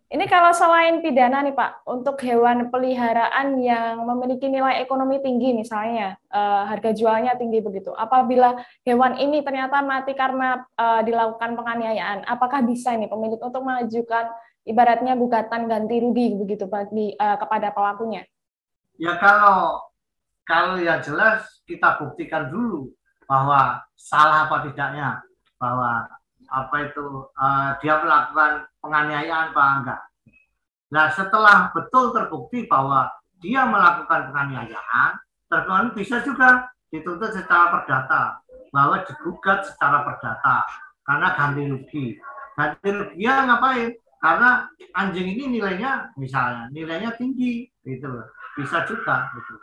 Ini kalau selain pidana nih Pak, untuk hewan peliharaan yang memiliki nilai ekonomi tinggi misalnya, harga jualnya tinggi begitu. Apabila hewan ini ternyata mati karena dilakukan penganiayaan, apakah bisa ini pemilik untuk mengajukan ibaratnya gugatan ganti rugi begitu bagi kepada pelakunya? Ya kalau yang jelas kita buktikan dulu bahwa salah apa tidaknya, bahwa apa itu dia melakukan penganiayaan apa enggak. Nah, setelah betul terbukti bahwa dia melakukan penganiayaan, terkemudian bisa juga dituntut secara perdata, bahwa digugat secara perdata karena ganti rugi. Ganti rugi ya ngapain? Karena anjing ini nilainya misalnya nilainya tinggi, gitu loh. Bisa juga, gitu.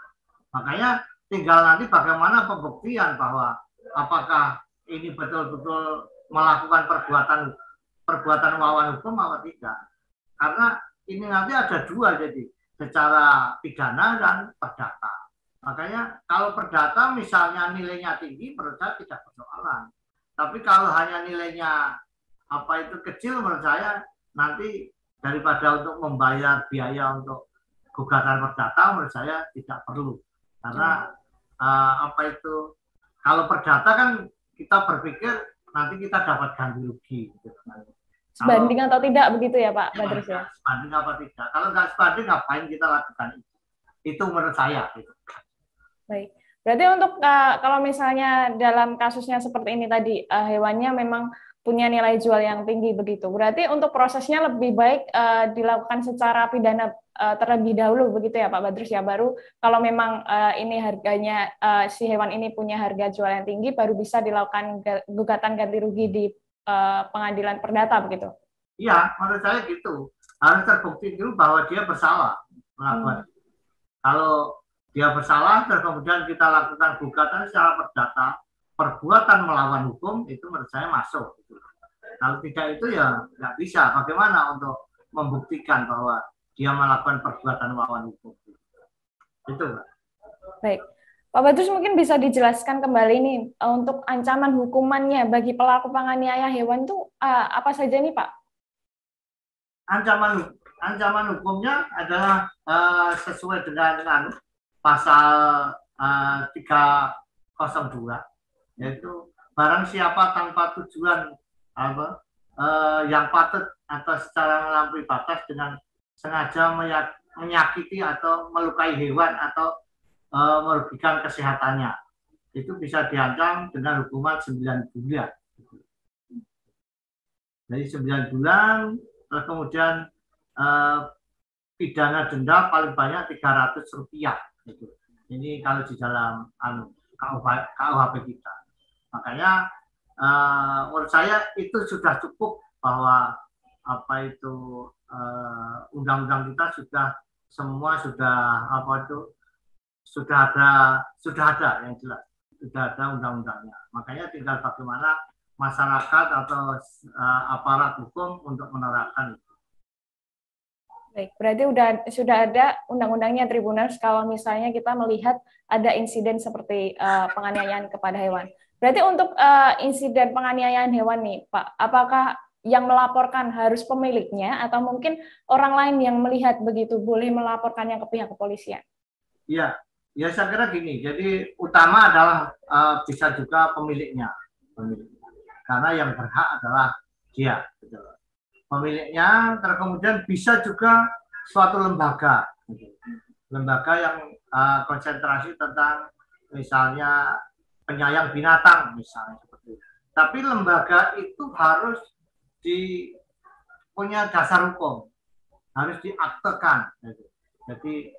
Makanya tinggal nanti bagaimana pembuktian bahwa apakah ini betul-betul melakukan perbuatan perbuatan melawan hukum atau tidak. Karena ini nanti ada dua, jadi secara pidana dan perdata. Makanya kalau perdata misalnya nilainya tinggi, menurut saya tidak persoalan. Tapi kalau hanya nilainya apa itu kecil, menurut saya nanti daripada untuk membayar biaya untuk gugatan perdata, menurut saya tidak perlu. Karena apa itu kalau perdata kan kita berpikir nanti kita dapat ganti rugi. Gitu. Sebanding atau tidak begitu ya Pak Badrus ya? Sebanding apa tidak. Kalau nggak sebanding ngapain kita lakukan itu? Itu menurut saya. Gitu. Baik. Berarti untuk kalau misalnya dalam kasusnya seperti ini tadi, hewannya memang punya nilai jual yang tinggi begitu. Berarti untuk prosesnya lebih baik dilakukan secara pidana terlebih dahulu begitu ya Pak Badrus ya. Baru kalau memang ini harganya si hewan ini punya harga jual yang tinggi, baru bisa dilakukan gugatan ganti rugi di pengadilan perdata begitu. Iya, menurut saya gitu. Harus terbukti dulu bahwa dia bersalah melakukan. Kalau dia bersalah, dan kemudian kita lakukan gugatan secara perdata, perbuatan melawan hukum, itu menurut saya masuk. Kalau tidak itu ya nggak bisa. Bagaimana untuk membuktikan bahwa dia melakukan perbuatan melawan hukum? Itu, Pak. Baik. Pak Badrus mungkin bisa dijelaskan kembali nih untuk ancaman hukumannya bagi pelaku penganiaya hewan itu apa saja nih Pak? Ancaman hukumnya adalah sesuai dengan pasal 302, yaitu barang siapa tanpa tujuan apa yang patut atau secara melampaui batas dengan sengaja menyakiti atau melukai hewan atau merugikan kesehatannya, itu bisa diancam dengan hukuman 9 bulan. Jadi 9 bulan, kemudian pidana denda paling banyak Rp300. Gitu. Ini kalau di dalam KUHP kita. Makanya menurut saya itu sudah cukup bahwa apa itu undang-undang kita semua sudah apa itu sudah ada yang jelas, sudah ada undang-undangnya. Makanya tinggal bagaimana masyarakat atau aparat hukum untuk menerapkan itu. Baik, berarti sudah ada undang-undangnya Tribuners kalau misalnya kita melihat ada insiden seperti penganiayaan kepada hewan. Berarti untuk insiden penganiayaan hewan nih, Pak, apakah yang melaporkan harus pemiliknya atau mungkin orang lain yang melihat begitu boleh melaporkannya ke pihak kepolisian? Iya, ya saya kira gini. Jadi utama adalah bisa juga pemiliknya, karena yang berhak adalah dia. Gitu. Pemiliknya, kemudian bisa juga suatu lembaga yang konsentrasi tentang misalnya penyayang binatang misalnya seperti itu. Tapi lembaga itu harus punya dasar hukum, harus diaktekan. Jadi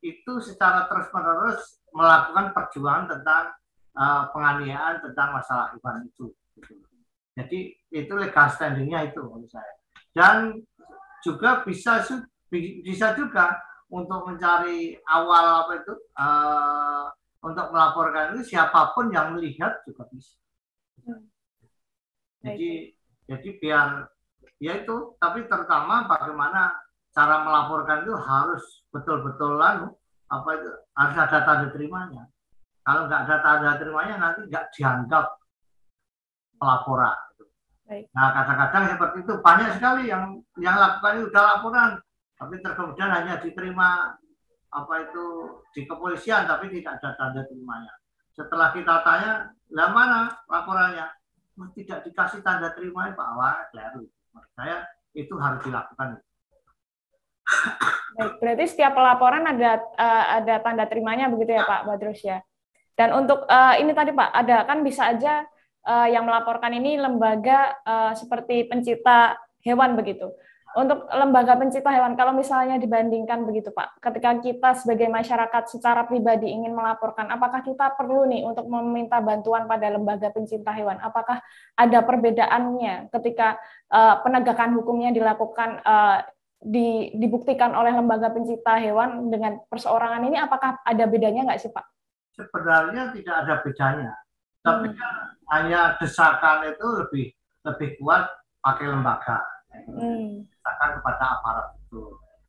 itu secara terus-menerus melakukan perjuangan tentang penganiayaan tentang masalah hewan itu. Jadi itu legal standingnya itu menurut saya. Dan juga bisa juga untuk mencari awal apa itu untuk melaporkan itu siapapun yang melihat juga bisa. Jadi biar ya itu, tapi terutama bagaimana cara melaporkan itu harus betul-betul apa itu harus ada tanda terimanya. Kalau nggak ada tanda terimanya nanti nggak dianggap pelaporan. Baik. Nah, kadang-kadang seperti itu banyak sekali yang lakukan itu udah laporan, tapi kemudian hanya diterima apa itu di kepolisian, tapi tidak ada tanda terimanya. Setelah kita tanya, lah mana laporannya? Tidak dikasih tanda terimanya, Pak. Wah, keliru. Menurut saya itu harus dilakukan. Baik, berarti setiap pelaporan ada tanda terimanya begitu ya Pak Badrus ya. Dan untuk ini tadi Pak, ada kan bisa aja yang melaporkan ini lembaga seperti pencipta hewan begitu. Untuk lembaga pencipta hewan, kalau misalnya dibandingkan begitu Pak, ketika kita sebagai masyarakat secara pribadi ingin melaporkan, apakah kita perlu nih untuk meminta bantuan pada lembaga pencipta hewan? Apakah ada perbedaannya ketika penegakan hukumnya dilakukan dibuktikan oleh lembaga pencipta hewan dengan perseorangan ini, apakah ada bedanya nggak sih Pak? Sebenarnya tidak ada bedanya, tapi kan hanya desakan itu lebih kuat pakai lembaga, desakan kepada aparat itu.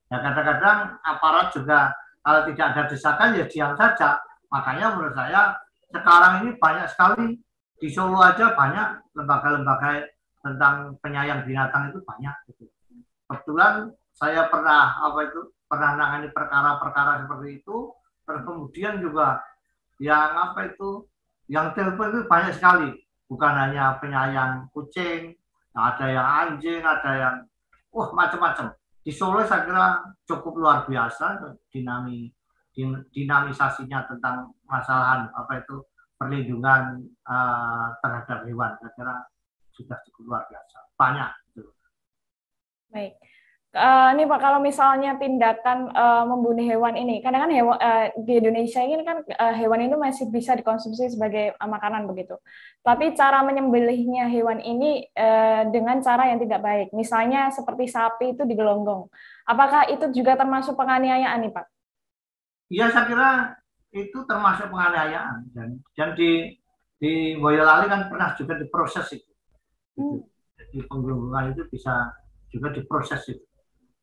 Ya kadang-kadang aparat juga kalau tidak ada desakan ya diam saja. Makanya menurut saya sekarang ini banyak sekali di Solo aja banyak lembaga-lembaga tentang penyayang binatang itu banyak. Gitu. Kebetulan saya pernah menangani perkara-perkara seperti itu, terus kemudian juga yang yang telepon itu banyak sekali, bukan hanya penyayang kucing, ada yang anjing, ada yang macam-macam. Di Solo saya kira cukup luar biasa dinamisasinya tentang masalah perlindungan terhadap hewan. Saya kira sudah cukup luar biasa, banyak. Baik. Ini Pak, kalau misalnya tindakan membunuh hewan ini, kadang kan di Indonesia ini kan hewan itu masih bisa dikonsumsi sebagai makanan begitu. Tapi cara menyembelihnya hewan ini dengan cara yang tidak baik, misalnya seperti sapi itu digelonggong. Apakah itu juga termasuk penganiayaan nih Pak? Iya, saya kira itu termasuk penganiayaan dan di Boyolali kan pernah juga diproses itu. Jadi penggelonggongan itu bisa juga diproses itu.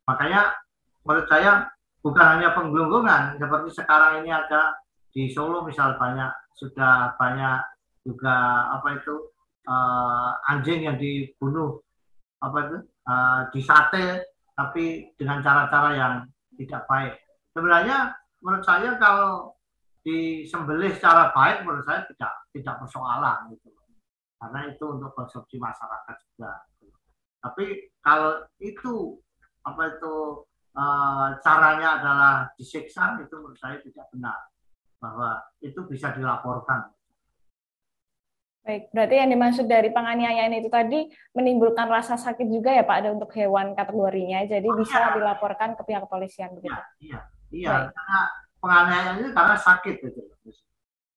Makanya menurut saya bukan hanya penggelonggongan seperti sekarang ini ada di Solo misal sudah banyak juga anjing yang dibunuh disate tapi dengan cara-cara yang tidak baik. Sebenarnya menurut saya kalau disembelih secara baik menurut saya tidak persoalan gitu. Karena itu untuk konsumsi masyarakat juga. Tapi kalau itu caranya adalah disiksa, itu menurut saya tidak benar, bahwa itu bisa dilaporkan. Baik, berarti yang dimaksud dari penganiayaan itu tadi menimbulkan rasa sakit juga ya Pak, ada untuk hewan kategorinya, jadi bisa dilaporkan ke pihak kepolisian begitu. Iya, karena penganiayaan itu karena sakit gitu.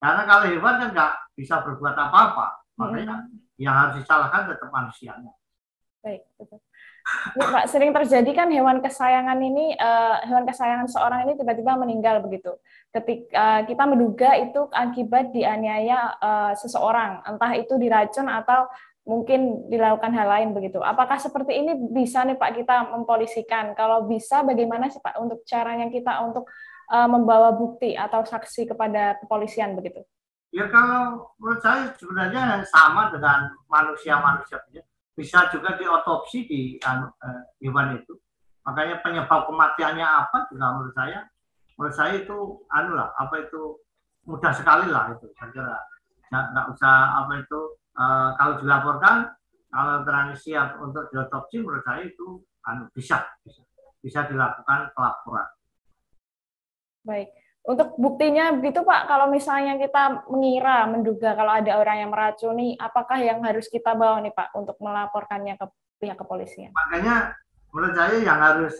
Karena kalau hewan kan nggak bisa berbuat apa-apa, makanya yang harus disalahkan tetap manusianya. Baik, betul. Ya, Pak, sering terjadi kan hewan kesayangan seorang ini tiba-tiba meninggal begitu. Ketika kita menduga itu akibat dianiaya seseorang, entah itu diracun atau mungkin dilakukan hal lain begitu. Apakah seperti ini bisa nih Pak kita mempolisikan? Kalau bisa, bagaimana sih Pak untuk caranya kita untuk membawa bukti atau saksi kepada kepolisian begitu? Ya kalau menurut saya sebenarnya sama dengan manusia-manusia. Bisa juga diotopsi di hewan itu. Makanya penyebab kematiannya apa juga menurut saya itu mudah sekali lah itu. Saya kira nggak usah kalau dilaporkan, kalau terang siap untuk diotopsi menurut saya itu bisa dilakukan pelaporan. Baik. Untuk buktinya begitu Pak, kalau misalnya kita menduga kalau ada orang yang meracuni, apakah yang harus kita bawa nih Pak untuk melaporkannya ke pihak kepolisian? Makanya menurut saya yang harus,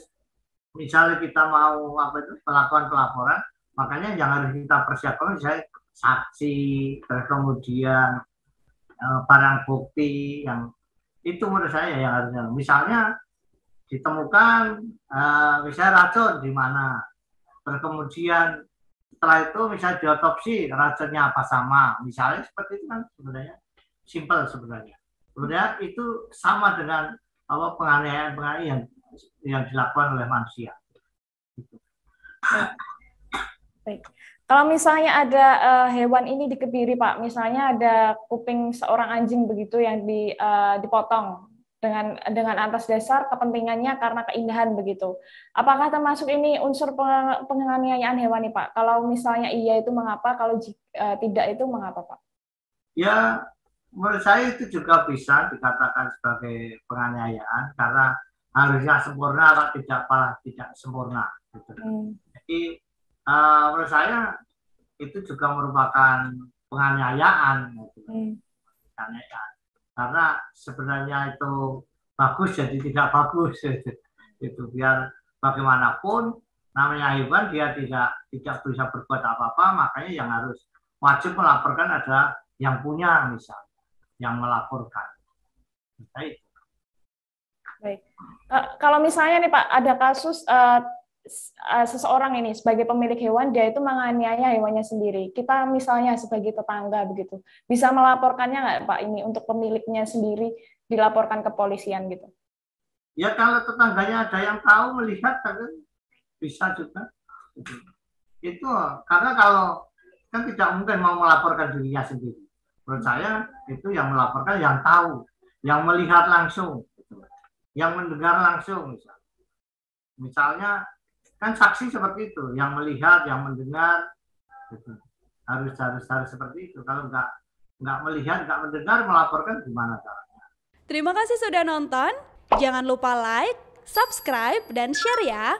misalnya kita mau melakukan pelaporan, makanya yang harus kita persiapkan misalnya saksi, kemudian barang bukti yang itu menurut saya yang harusnya. Misalnya ditemukan misalnya racun di mana, terus kemudian setelah itu misalnya diotopsi racunnya apa sama, misalnya seperti itu kan sebenarnya simpel sebenarnya. Sebenarnya itu sama dengan penganiayaan yang dilakukan oleh manusia. Baik. Kalau misalnya ada hewan ini di Kediri, Pak, misalnya ada kuping seorang anjing begitu yang dipotong dengan atas dasar kepentingannya karena keindahan begitu. Apakah termasuk ini unsur penganiayaan hewani, Pak? Kalau misalnya iya itu mengapa? Kalau tidak itu mengapa, Pak? Ya, menurut saya itu juga bisa dikatakan sebagai penganiayaan karena harusnya sempurna atau tidak sempurna. Gitu. Jadi menurut saya itu juga merupakan penganiayaan, gitu. Penganiayaan. Karena sebenarnya itu bagus jadi tidak bagus, gitu. Itu biar bagaimanapun namanya hewan dia tidak bisa berbuat apa-apa, makanya yang harus wajib melaporkan ada yang punya misalnya, yang melaporkan. Baik. Kalau misalnya nih Pak ada kasus seseorang ini sebagai pemilik hewan dia itu menganiaya hewannya sendiri. Kita misalnya sebagai tetangga begitu, bisa melaporkannya nggak Pak ini untuk pemiliknya sendiri dilaporkan ke polisian gitu? Ya kalau tetangganya ada yang tahu melihat kan bisa juga. Itu karena kalau kan tidak mungkin mau melaporkan dirinya sendiri. Menurut saya itu yang melaporkan yang tahu, yang melihat langsung, yang mendengar langsung misalnya kan saksi seperti itu, yang melihat, yang mendengar, gitu. harus seperti itu. Kalau nggak melihat, nggak mendengar, melaporkan gimana caranya? Terima kasih sudah nonton. Jangan lupa like, subscribe, dan share ya.